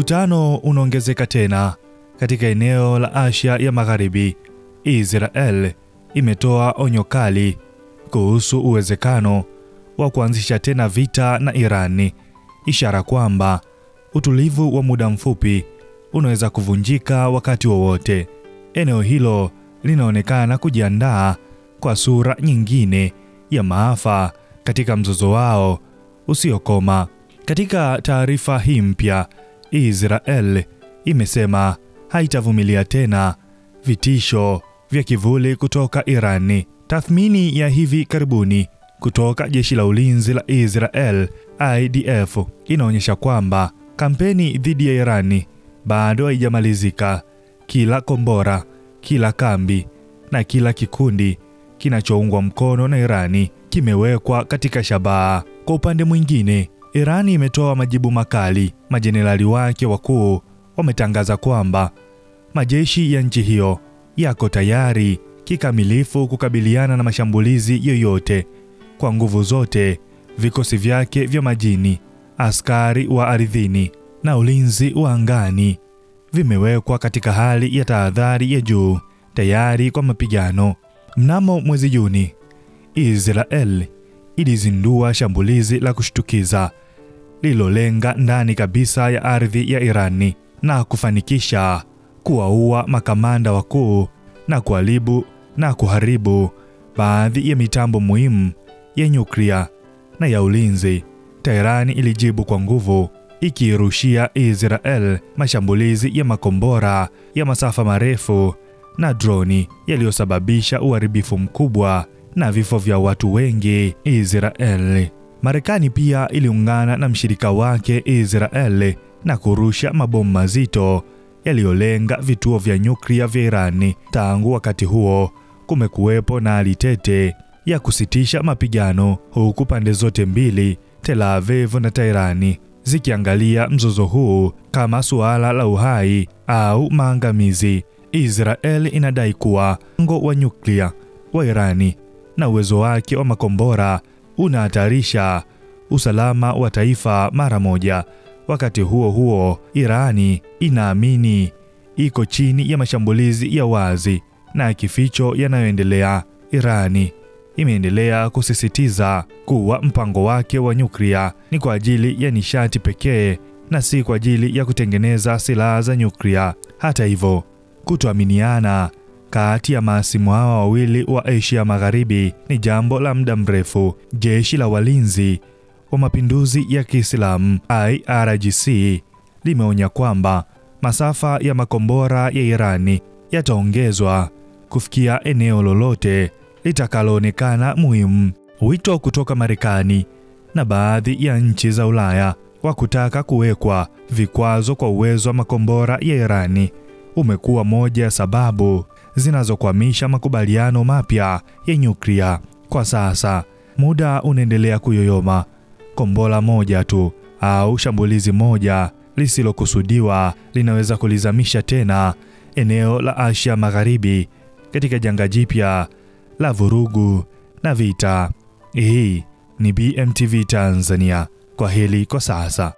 Mvutano unaongezeka tena katika eneo la Asia ya Magharibi. Israel imetoa onyo kali kuhusu uwezekano wa kuanzisha tena vita na Iran, ishara kwamba utulivu wa muda mfupi unaweza kuvunjika wakati wowote. Eneo hilo linaonekana kujiandaa kwa sura nyingine ya maafa katika mzozo wao usiokoma. Katika taarifa hii mpya, Israel imesema haitavumilia tena vitisho vya kivuli kutoka Iran. Tathmini ya hivi karibuni kutoka jeshi la ulinzi la Israel IDF inaonyesha kwamba kampeni dhidi ya Iran bado haijamalizika. Kila kombora, kila kambi na kila kikundi kinachoungwa mkono na Iran kimewekwa katika shabaha. Kwa upande mwingine, Iran imetoa majibu makali. Majenerali wake wakuu wametangaza kwamba majeshi ya nchi hiyo yako tayari kikamilifu kukabiliana na mashambulizi yoyote. Kwa nguvu zote, vikosi vyake vya majini, askari wa ardhini na ulinzi wa angani vimewekwa katika hali ya tahadhari ya juu, tayari kwa mapigano. Mnamo mwezi Juni, Israel ilizindua shambulizi la kushtukiza lilolenga ndani kabisa ya ardhi ya Iran na kufanikisha kuwaua makamanda wakuu na kuharibu baadhi ya mitambo muhimu ya nyuklia na ya ulinzi. Tehran ilijibu kwa nguvu, ikirushia Israel mashambulizi ya makombora ya masafa marefu na droni yaliyosababisha uharibifu mkubwa na vifo vya watu wengi. Israel. Marekani pia iliungana na mshirika wake Israel na kurusha mabomu mazito yaliyolenga vituo vya nyuklia vya Iran. Tangu wakati huo, kumekuwepo na hali tete ya kusitisha mapigano, huku pande zote mbili, Tel Aviv na Tehran, zikiangalia mzozo huu kama suala la uhai au maangamizi. Israel inadai kuwa mpango wa nyuklia wa Iran na uwezo wake wa makombora unahatarisha usalama wa taifa mara moja. Wakati huo huo, Iran inaamini iko chini ya mashambulizi ya wazi na kificho yanayoendelea. Iran imeendelea kusisitiza kuwa mpango wake wa nyuklia ni kwa ajili ya nishati pekee na si kwa ajili ya kutengeneza silaha za nyuklia. Hata hivyo, kutoaminiana kati ya maasimu hawa wawili wa Asia Magharibi ni jambo la muda mrefu. Jeshi la Walinzi wa Mapinduzi ya Kiislamu IRGC limeonya kwamba masafa ya makombora ya Iran yataongezwa kufikia eneo lolote litakaloonekana muhimu. Wito kutoka Marekani na baadhi ya nchi za Ulaya wa kutaka kuwekwa vikwazo kwa uwezo wa makombora ya Iran umekuwa moja ya sababu zinazokwamisha makubaliano mapya ya nyuklia. Kwa sasa, muda unaendelea kuyoyoma. Kombora moja tu au shambulizi moja lisilokusudiwa linaweza kulizamisha tena eneo la Asia Magharibi katika janga jipya la vurugu na vita. Hii ni BMTV Tanzania. Kwa hili kwa sasa.